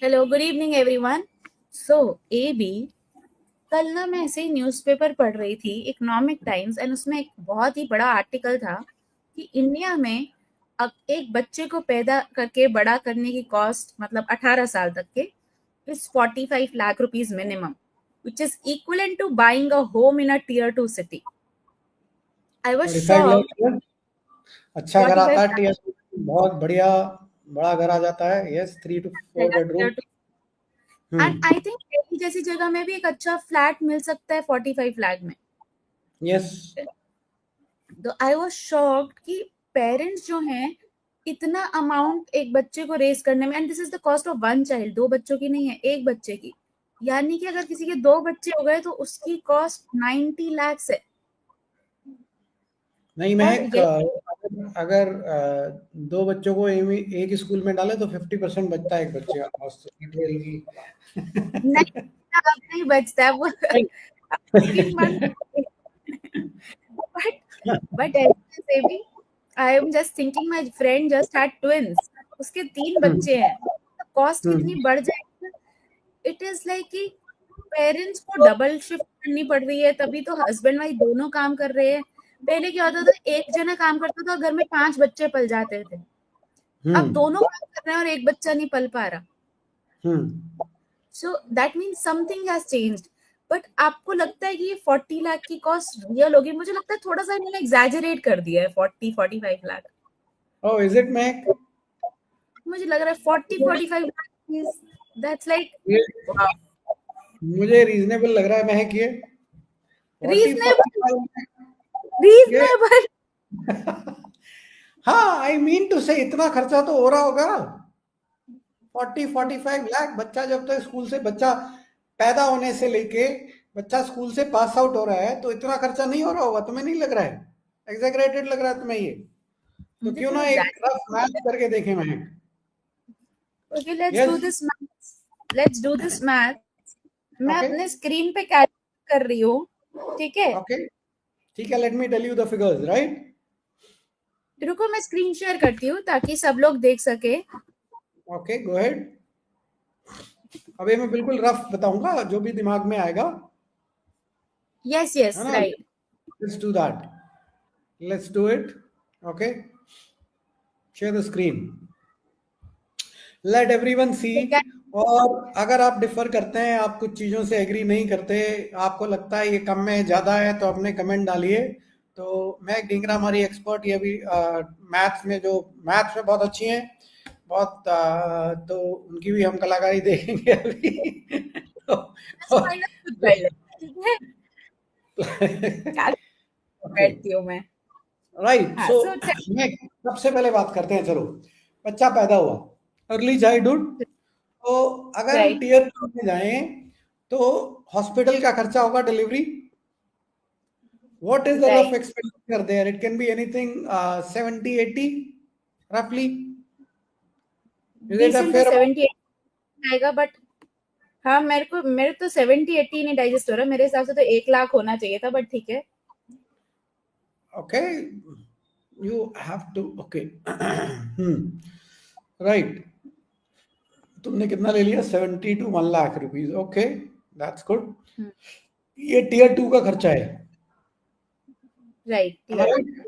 Hello, good evening everyone. So एबी, कल ना मैं ऐसे ही न्यूज़पेपर पढ़ रही थी, इकोनॉमिक टाइम्स, एंड उसमें एक बहुत ही बड़ा आर्टिकल था कि इंडिया में अब एक बच्चे को पैदा करके बड़ा करने की कॉस्ट, मतलब 18 साल तक के, is 45 lakh rupees minimum, which is equivalent to buying a home in a tier 2 सिटी। I was 45 shocked. लाख अच्छा घर 45 आता है, लाख टीयर बहुत बढ़िया बड़ा घर आ जाता है। Yes, 3 to 4 bedroom. Tier 2। And I think Delhi जैसी जगह में भी एक अच्छा फ्लैट मिल सकता है 45 लाख में। यस, तो आई वाज शॉक्ड कि पेरेंट्स जो हैं इतना अमाउंट एक बच्चे को रेज करने में, and this is the cost of one child, दो बच्चों की नहीं है, एक बच्चे की। यानी कि अगर किसी के दो बच्चे हो गए तो उसकी कॉस्ट 90 लाख है। नहीं और महक, ये अगर दो बच्चों को एक स्कूल में डाले तो 50% बचता है एक बच्चे का कॉस्ट की। नहीं, अब नहीं बचता है वो। नहीं। Second month. बट ऐसे से भी I am just thinking, my friend just had twins, उसके तीन हम्म, बच्चे हैं, कॉस्ट कितनी हम्म, बढ़ जाएगी। इट इज लाइक कि पेरेंट्स को डबल शिफ्ट करनी पड़ रही है, तभी तो हस्बैंड वाइफ दोनों काम कर रहे हैं। पहले क्या होता था, एक जना काम करता था, घर में 5 बच्चे पल जाते थे। अब हम्म, दोनों काम कर रहे हैं और एक बच्चा नहीं पल पा रहा। Hmm. So that means something has changed. But आपको लगता है कि ये 40 लाख की कॉस्ट रियल होगी? मुझे लगता है थोड़ा सा इन्होंने एग्जैजरेट कर दिया है, 40-45 लाख। ओह, इज इट महक? मुझे लग रहा है 40-45 लाख इज, दैट्स लाइक ये वाओ, मुझे रीजनेबल लग रहा है महक, ये 40 रीजनेबल, 45 ये। रीजनेबल। हाँ, आई मीन टू से इतना खर्चा तो हो रहा होगा। 40-45 लाख। बच्चा जब तक स्कूल से बच्चा पैदा होने से लेके बच्चा स्कूल से पास आउट हो रहा है तो इतना खर्चा नहीं हो रहा होगा? तुम्हें नहीं लग रहा है? एग्जैगरेटेड लग रहा है तुम्हें ये? तो मुझे क्यों थोड़ा ना एक एग्जैजरेट। रफ मैथ करके देखें Mehak. Okay, let's do yes. This math, let's do this math. मैं ओके, अपने स्क्रीन पे कैलकुलेट कर रही हूँ, ठीक है? ओके, ठीक है। Let me tell you the figures, right? रुको, मैं स्क्रीन शेयर करती हूँ ताकि सब लोग देख सके। Okay, go ahead. अभी मैं बिल्कुल रफ बताऊंगा जो भी दिमाग में आएगा, यस है यस, ना? Right. Let's do that. Let's do it. Okay, share the screen, let everyone see. और अगर आप डिफर करते हैं, आप कुछ चीज़ों से एग्री नहीं करते, आपको लगता है ये कम में ज़्यादा है, तो अपने कमेंट डालिए। तो मैं ढींगरा, हमारी एक्सपर्ट, ये भी मैथ्स में, जो मैथ्स में बहुत अच्छी हैं, बहुत तो उनकी भी हम कलाकारी देखेंगे अभी। प्लस माइनस खुद कर ले, ठीक है? कैलकुलेट ओके, करती हूँ मैं। राइट। हाँ, सो सो मैं सबसे पहले बात करते हैं, चलो। बच्चा पैदा हुआ, अर्ली चाइल्डहुड। तो अगर हम राइट, टीयर 2 में जाएं तो हॉस्पिटल का खर्चा होगा, delivery. What is the rough right. Expenditure there? It can be anything 70-80 रफली। इज इट अ डिसेंट तो फेयर अमाउंट? 70-80 आएगा, बट हाँ, मेरे तो 70-80 नहीं डाइजेस्ट हो रहा। मेरे हिसाब से तो 1 लाख होना चाहिए था, बट ठीक है। Okay, you have to, okay. Right. तुमने कितना ले लिया? 70 to 1 lakh rupees. Okay, that's good. ये टीयर 2 का खर्चा है राइट, ना? टीयर 2। राइट।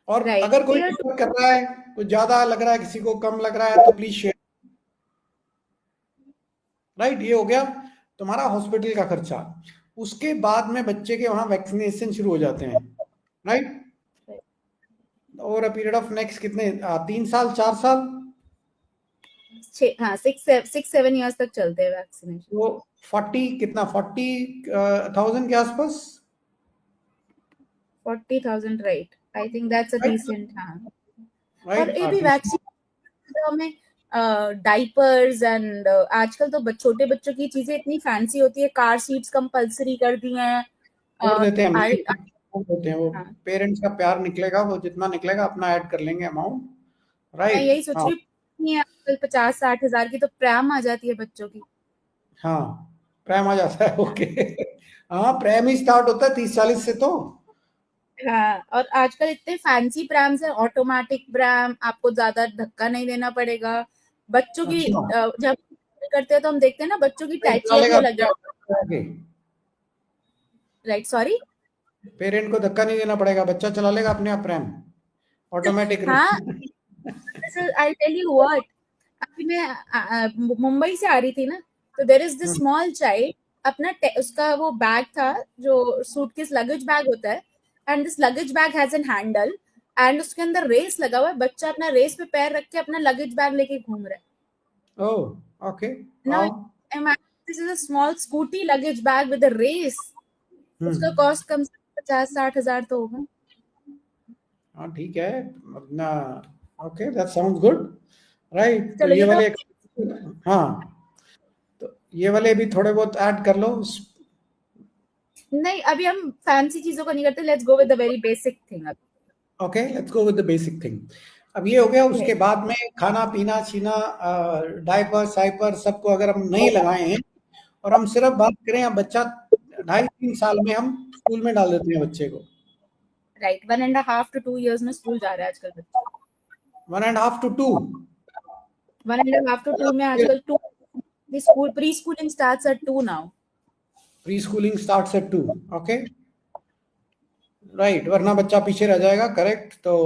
और राइट, अगर कोई टीयर 2। डिफर कर रहा है, कुछ ज्यादा लग रहा है, किसी को कम लग रहा है, तो प्लीज शेयर। राइट, ये हो गया तुम्हारा हॉस्पिटल का खर्चा। उसके बाद में बच्चे के वहां वैक्सीनेशन शुरू हो जाते हैं, right? Over a period of next कितने 3 साल 4 साल, हाँ, 6-7 ईयर्स तक चलते हैं वैक्सीनेशन। तो 40 कितना, 40,000 के आसपास, 40,000, right? I think that's a right? Decent, हाँ। और राइट, ये भी वैक्सीन में डाइपर्स एंड आजकल तो छोटे बच्चों की चीजें इतनी फैंसी होती है, कार सीट्स कंपलसरी कर दी हैं। छोड़ अ, देते हैं, आई छोड़ देते हैं। वो हाँ, पेरेंट्स का प्यार निकलेगा, वो जितना निकलेगा अपना ऐड कर लेंगे अमाउंट। मैं राइट, यही सोच हाँ। रही हूँ, आजकल 50-60 हजार की तो प्रैम आ जाती है बच्चों की। हाँ, प्रेम आ जाता है। ओके। हाँ, प्रेम ही स्टार्ट होता है 30-40 से तो। हाँ, और आजकल इतने फैंसी प्रैम्स है, ऑटोमेटिक प्रैम, आपको ज्यादा धक्का नहीं देना पड़ेगा। बच्चों की अच्छा, जब करते हैं तो हम देखते हैं ना, बच्चों की पेरेंट टैची चला अभी लेगा अलग अपने है। आप आके? Right, sorry. पेरेंट को धक्का नहीं देना पड़ेगा, बच्चा चला लेगा अपने आप रैम, ऑटोमेटिक। हाँ, आई टेल यू व्हाट, अभी मैं मुंबई से आ रही थी ना, तो there is this small child, अपना उसका वो बैग था जो सूटकेस लगेज बैग होता है, and this luggage bag has an handle, and उसके अंदर रेस लगा हुआ है, बच्चा अपना रेस पे पैर रख के अपना लगेज बैग लेके घूम रहा है। Oh okay, now wow. imagine this is a small scooty luggage bag with a race, उसका हम्म। कॉस्ट कम से 50-60 हजार तो होगा। हाँ ठीक है अपना। Okay, that sounds good. Right, तो चलो ये ये तो, वाले, हाँ, तो ये वाले भी थोड़े बहुत ऐड कर लो। नहीं अभी हम फैंसी चीजों को नहीं करते, let's go with the very basic thing अब। Okay, let's go with the basic thing. अब ये हो गया, उसके Okay. बाद में खाना पीना छीना, डायपर साइपर सबको अगर हम नहीं लगाए हैं, और हम सिर्फ बात करें, अब बच्चा 2.5-3 साल में हम स्कूल में डाल देते हैं बच्चे को। राइट, 1.5 to 2 years में स्कूल जा रहा है आजकल बच्चे। 1.5 to 2। 1.5 to 2 में आजकल two, school pre schooling starts at 2 now. Pre schooling starts at 2। Okay, right, वरना बच्चा पीछे रह जाएगा, करेक्ट। तो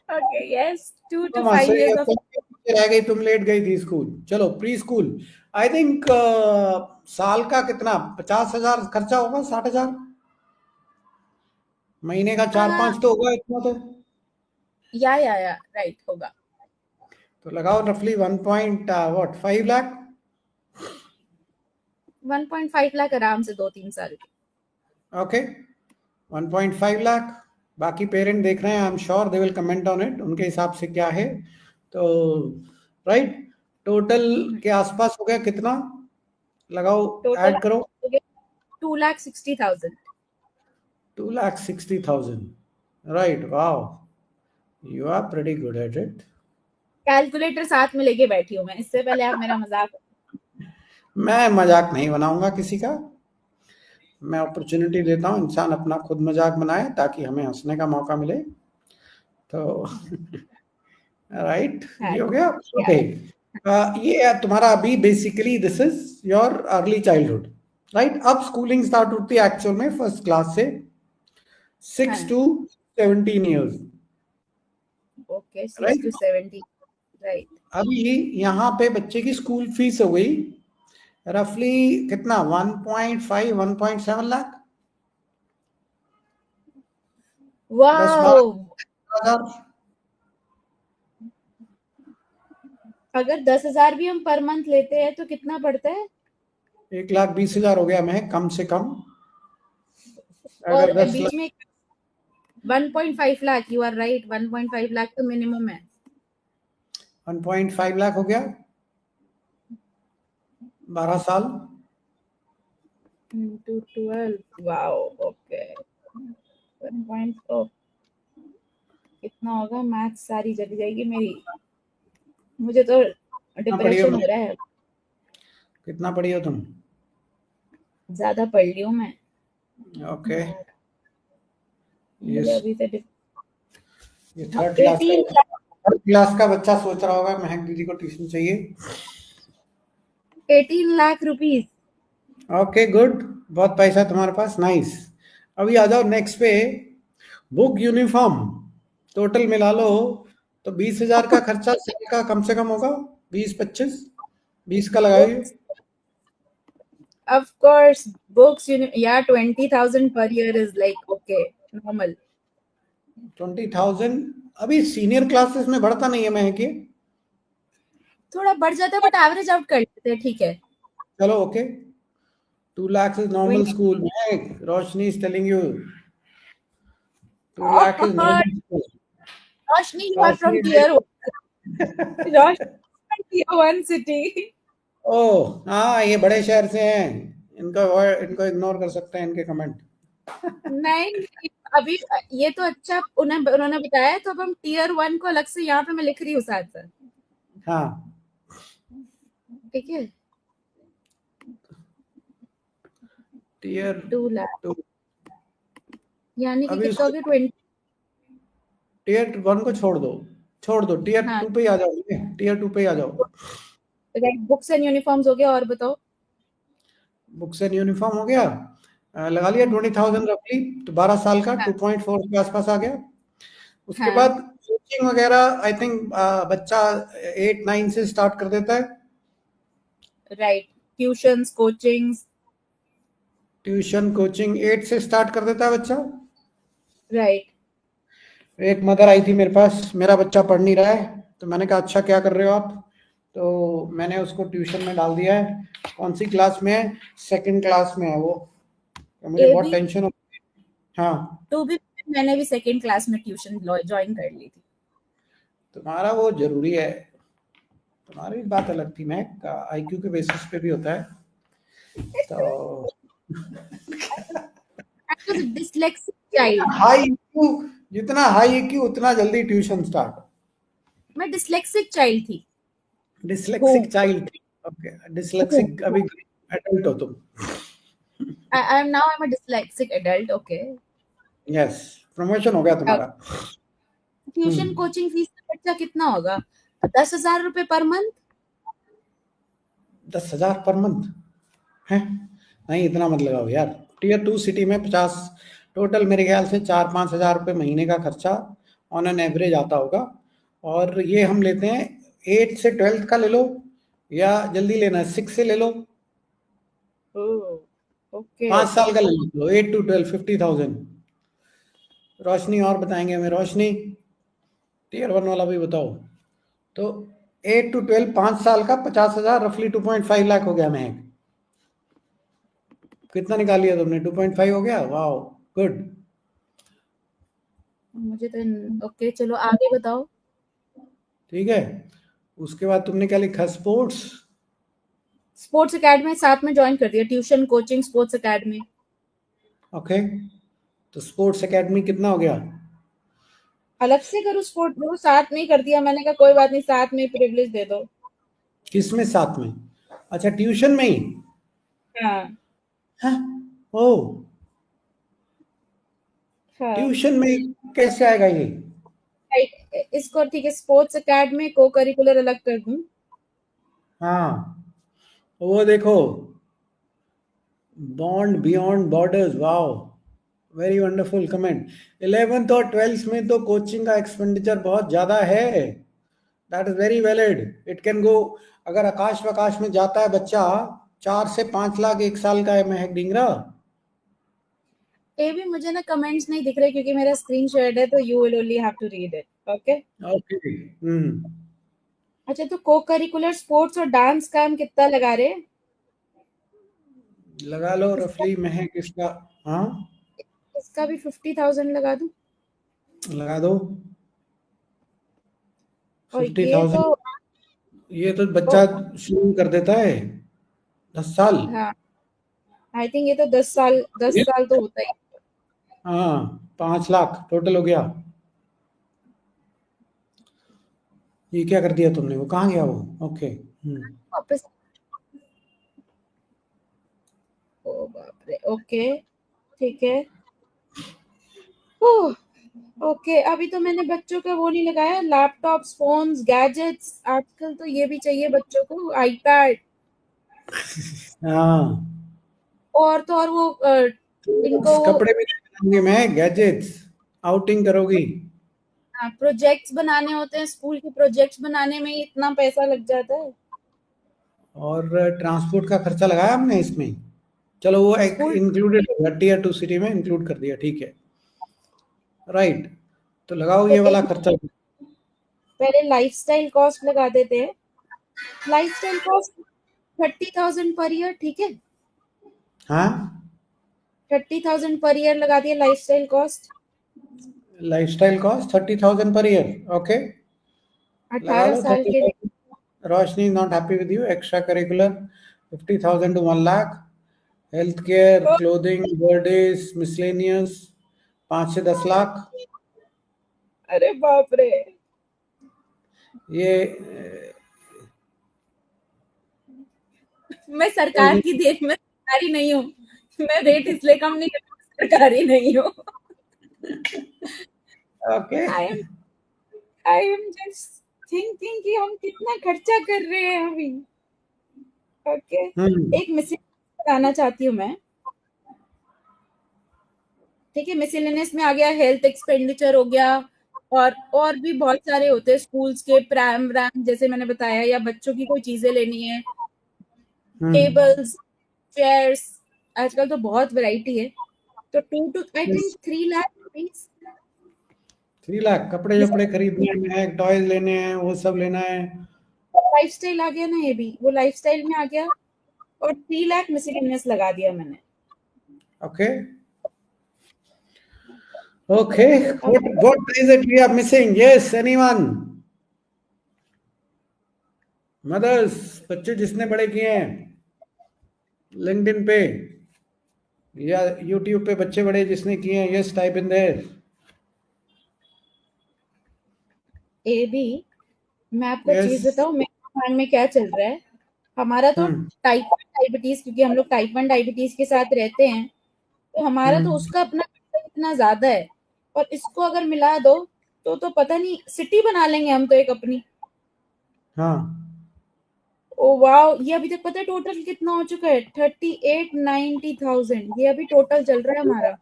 ओके, यस, टू टू तुम फाइव हंसे, इयर्स ऑफ। तुम पीछे रह गई, तुम लेट गई थी स्कूल। चलो प्री स्कूल, आई थिंक साल का कितना, 50,000 खर्चा होगा, 60,000, महीने का 4-5 तो होगा इतना तो। या राइट होगा। तो लगाओ रफली 1.5 लाख। 1.5 लाख आराम से 2-3 साल के। ओके, 1.5 लाख। बाकी पेरेंट देख रहे हैं, I am sure they will comment on it, उनके हिसाब से क्या है। तो राइट, टोटल के आसपास हो गया कितना, लगाओ, टोटल ऐड करो। 2,60,000। 2,60,000, right, wow, you are pretty good at it. Calculator साथ में लेके बैठी हूँ मैं, इससे पहले आप मेरा मजाक। मैं मजाक नहीं बनाऊंगा किसी का, मैं अपॉर्चुनिटी देता हूँ, इंसान अपना खुद मजाक बनाए ताकि हमें हंसने का मौका मिले। तो राइट, हाँ, ये हो गया। या, ओके, ये तुम्हारा अभी basically this is your early childhood. Right, अब स्कूलिंग स्टार्ट होती है एक्चुअल में फर्स्ट क्लास से, सिक्स हाँ, to 17 years. Okay, 6 to 17, right. अभी यहाँ पे बच्चे की स्कूल फीस हो गई रफली कितना, 1.5 1.7 लाख, दस वाओ, बारह हजार अगर 10,000 भी हम पर मंथ लेते हैं तो कितना पड़ता है? 1,20,000 हो गया, मैं कम से कम, और अगर 10 लाख। बीच में 1.5 lakh, you are right, 1.5 lakh तो मिनिमम है। 1.5 लाख हो गया, 12 साल। To 12, wow, okay. 1 कितना होगा, मैथ सारी चली जाएगी मेरी, मुझे तो कितना पढ़ी हो डिप्रेशन तुम, हो रहा है। कितना पढ़ी हो तुम? ज्यादा पढ़ ली हूँ मैं ओके, यार, ये मुझे अभी से ये थर्ड क्लास का, 18 थर्ड क्लास का बच्चा सोच रहा होगा महक दीदी को ट्यूशन चाहिए। 18 लाख रुपीज। ओके गुड, बहुत पैसा है तुम्हारे पास, नाइस। अभी आ जाओ नेक्स्ट पे, बुक यूनिफॉर्म, टोटल मिला लो तो 20,000 का खर्चा साल का कम से कम होगा, 20-25, 20 का लगाइए। बुक्स, ऑफ कोर्स, बुक्स, या 20,000 per year is like okay, normal. 20,000, अभी सीनियर क्लासेस में बढ़ता नहीं है महक ये। थोड़ा बढ़ जाता है बट एवरेज आउट कर लेते हैं, ठीक है। चलो okay, 2 lakhs is normal 20। school, Mahak, Roshni is telling you 2 lakh is normal school। Roshni, you are Roshni from tier, is- Roshni tier 1 city. Oh हाँ, ये बड़े शहर से हैं, इनको इग्नोर कर सकते हैं इनके कमेंट। नहीं नहीं, अभी ये तो अच्छा उन्हें उन्होंने बताया, तो अब हम टीयर 1 को अलग से यहाँ पे मैं लिख रही हूँ साथ साथ, हाँ, ठीक है। टीयर 2 लाख, 2, यानी कि अभी कितना हो उसको गया 20? टीयर 1 को छोड़ दो, टीयर हाँ, 2 पे ही आ जाओ, टीयर 2 पे ही आ जाओ। राइट, बुक्स एंड यूनिफॉर्म्स हो गया, और बताओ। बुक्स एंड यूनिफॉर्म हो गया, लगा लिया हम्म, 20,000 रफली, तो 12 साल का हाँ, 2.4 के आसपास आ गया। उसके हाँ, बाद कोचिंग वगैरह आई थिंक बच्चा 8-9 से स्टार्ट कर देता है। Right, tuitions, coachings. Tuition coaching 8 से स्टार्ट कर देता है बच्चा। राइट। एक मदर आई थी मेरे पास, मेरा बच्चा पढ़ नहीं रहा है, तो मैंने कहा अच्छा क्या कर रहे हो आप, तो मैंने उसको ट्यूशन में डाल दिया है। कौन सी क्लास में है? सेकंड क्लास में है वो, तो मुझे ए बहुत बी टेंशन हो। हाँ। टू भी, मैंने भी सेकेंड क्लास में ट्यूशन ज्वाइन कर ली थी। तुम्हारा वो जरूरी है, तुम्हारी बात अलग थी, मैं आईक्यू के बेसिस पे भी होता है तो। I was a dyslexic child. High IQ, जितना हाई IQ उतना जल्दी ट्यूशन स्टार्ट। मैं डिसलेक्सिक चाइल्ड थी। डिसलेक्सिक हूँ। चाइल्ड, ओके, हूँ। डिसलेक्सिक अभी एडल्ट हो तुम। I am now, I am a dyslexic adult. Okay. Yes, promotion हो गया तुम्हारा। ट्यूशन हम्म। कोचिंग फीस का खर्चा कितना होगा? 10,000 रुपए पर मंथ? 10,000 पर मंथ है? नहीं, इतना मत लगाओ यार। टीयर 2 सिटी में 50, टोटल मेरे ख्याल से 4-5 हज़ार रुपये महीने का खर्चा ऑन एन एवरेज आता होगा। और ये हम लेते हैं 8 से 12th का ले लो, या जल्दी लेना है 6 से ले लो, ओके। 5 साल का ले लो, 8 to 12 50,000। रोशनी और बताएंगे हमें, रोशनी टीयर 1 वाला भी बताओ। तो 8 to 12 5 साल का 50,000 रफली 2.5 लाख हो गया महंग। कितना निकाल लिया तुमने? 2.5 हो गया, वाह, गुड। मुझे तो ओके, चलो आगे बताओ। ठीक है, उसके बाद तुमने क्या लिखा? स्पोर्ट्स। स्पोर्ट्स एकेडमी साथ में ज्वाइन कर दिया, tuition coaching sports academy. Okay, तो स्पोर्ट्स एकेडमी कितना हो गया? अलग से करूँ स्पोर्ट? वो साथ में ही कर दिया, मैंने कहा कोई बात नहीं, साथ में प्रिविलेज दे दो। किस में साथ में? अच्छा, ट्यूशन में ही? हाँ। हाँ, ओ, हाँ, ट्यूशन में कैसे आएगा ये? राइट, इसको ठीक है, स्पोर्ट्स एकेडमी को करिकुलर अलग कर दूं। हाँ, वो देखो, bond beyond borders, wow, very wonderful comment. 11th और 12th में तो कोचिंग का एक्सपेंडिचर बहुत ज्यादा है, that is very valid. It can go, अगर आकाश वकाश में जाता है बच्चा, 4 से 5 लाख एक साल का है महक डिंगरा। ये भी मुझे ना कमेंट्स नहीं दिख रहे क्योंकि मेरा स्क्रीन शेयर्ड है, तो you will only have to read it. Okay. Okay. Hmm. अच्छा, तो को करिकुलर स्पोर्ट्स और डांस का हम कितना लगा रहे हैं? लगा लो इसका रफली महक इसका। हाँ, इसका भी 50,000 लगा दूं? लगा दो और फिफ्टी ये तो, थाउजेंड ये तो ओ, बच्चा शुरू कर देता है, 10 साल। हाँ, आई थिंक ये तो 10 साल, 10 साल तो होता ही। हाँ, 5 लाख टोटल हो गया। ये क्या कर दिया तुमने? वो कहाँ गया वो? ओके। वापस। ओ बाप रे, ओके, ठीक है। ओह, ओके, अभी तो मैंने बच्चों का वो नहीं लगाया, लैपटॉप्स, फोन्स, गैजेट्स, आजकल तो ये भी चाहिए बच्चों को, आईपैड। हाँ, और तो और वो इनको वो कपड़े भी नहीं मैं, गैजेट्स, आउटिंग करोगी। प्रोजेक्ट्स बनाने होते हैं, स्कूल के प्रोजेक्ट्स बनाने में ही इतना पैसा लग जाता है। और ट्रांसपोर्ट का खर्चा लगाया हमने इसमें? चलो वो एक स्कूल इंक्लूडेड होगा, टीयर 2 सिटी में इंक्लूड कर दिया, ठीक है, राइट। तो लगाओ तो ये वाला एक, खर्चा। पहले लाइफस्टाइल कॉस्ट लगा देते हैं। लाइफस्टाइल कॉस्ट 30,000 पर ईयर, ठीक है। हाँ, 30,000 पर ईयर लगा दिया lifestyle cost. Lifestyle cost 30,000 per year, okay, लगा 18 लो साल के लिए। 30,000। Roshni not happy with you, extra curricular 50,000 to 1 lakh, health care, clothing, birthdays, miscellaneous 5 से 10 लाख। अरे बाप रे। ये मैं सरकार की देन में सरकारी नहीं हूँ। मैं रेट इसलिए कम नहीं करती, सरकारी नहीं हूँ। Okay. I am I am just thinking कि हम कितना खर्चा कर रहे हैं अभी। ओके, हम्म। एक मिसेस बताना चाहती हूँ मैं। ठीक है, मिसलेनियस में आ गया, हेल्थ एक्सपेंडिचर हो गया, और भी बहुत सारे होते हैं, स्कूल्स के प्रैम वैम जैसे मैंने बताया, या बच्चों की कोई चीजें लेनी है, हम्म। Tables, chairs. आजकल तो बहुत वैरायटी है। तो 2 to I yes. Think 3 lakh rupees. 3 lakh कपड़े जैसे वपड़े खरीदने हैं, टॉयज लेने हैं, वो सब लेना है। लाइफस्टाइल आ गया ना, ये भी वो लाइफस्टाइल में आ गया। और 3 लाख मिसलेनियस लगा दिया मैंने। ओके। ओके। अब what is it we are missing? Yes, anyone? Mothers, बच्चे जिसने बड़े किए हैं लिंक्डइन पे या यूट्यूब पे, बच्चे बड़े जिसने किए हैं, yes type in there. A B, मैं आपको यस। चीज बताऊं मेरे दिमाग में क्या चल रहा है। हमारा तो हम्म। टाइप 1 डायबिटीज, क्योंकि हम लोग टाइप 1 डायबिटीज के साथ रहते हैं, तो हमारा तो हम्म। उसका अपना खर्चा इतना ज्यादा है। और इसको अगर मिला दो तो पता नहीं सिटी बना लेंगे हम तो एक अपनी। हाँ। ओ वाह, ये अभी तक पता है टोटल कितना हो चुका है? 3890,000, ये अभी टोटल चल रहा है हमारा।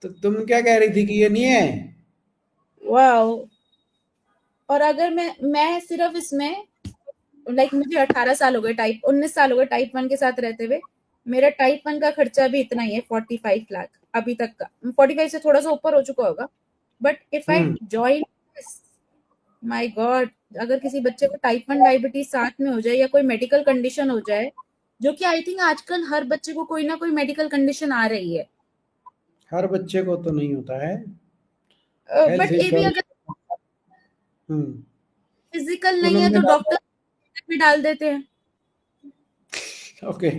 तो तुम क्या कह रही थी कि ये नहीं है? वाह। और अगर मैं सिर्फ इसमें, मुझे 18 साल हो गए, टाइप 19 साल हो गए टाइप 1 के साथ रहते हुए। मेरा टाइप 1 का खर्चा भी इतना ही है, 45 लाख अभी तक का। 45 से थोड़ा सा ऊपर हो चुका होगा। But if I hmm. Join, my God, अगर किसी बच्चे को टाइप 1 डायबिटीज साथ में हो जाए, या कोई मेडिकल कंडीशन हो जाए, जो कि आई थिंक आजकल हर बच्चे को कोई ना कोई मेडिकल कंडीशन आ रही है। हर बच्चे को तो नहीं होता है हेल्थ बट ये भी इंश्योरेंस। अगर हम्म। फिजिकल नहीं है पूनम ने तो डाला। डॉक्टर भी डाल देते हैं। ओके।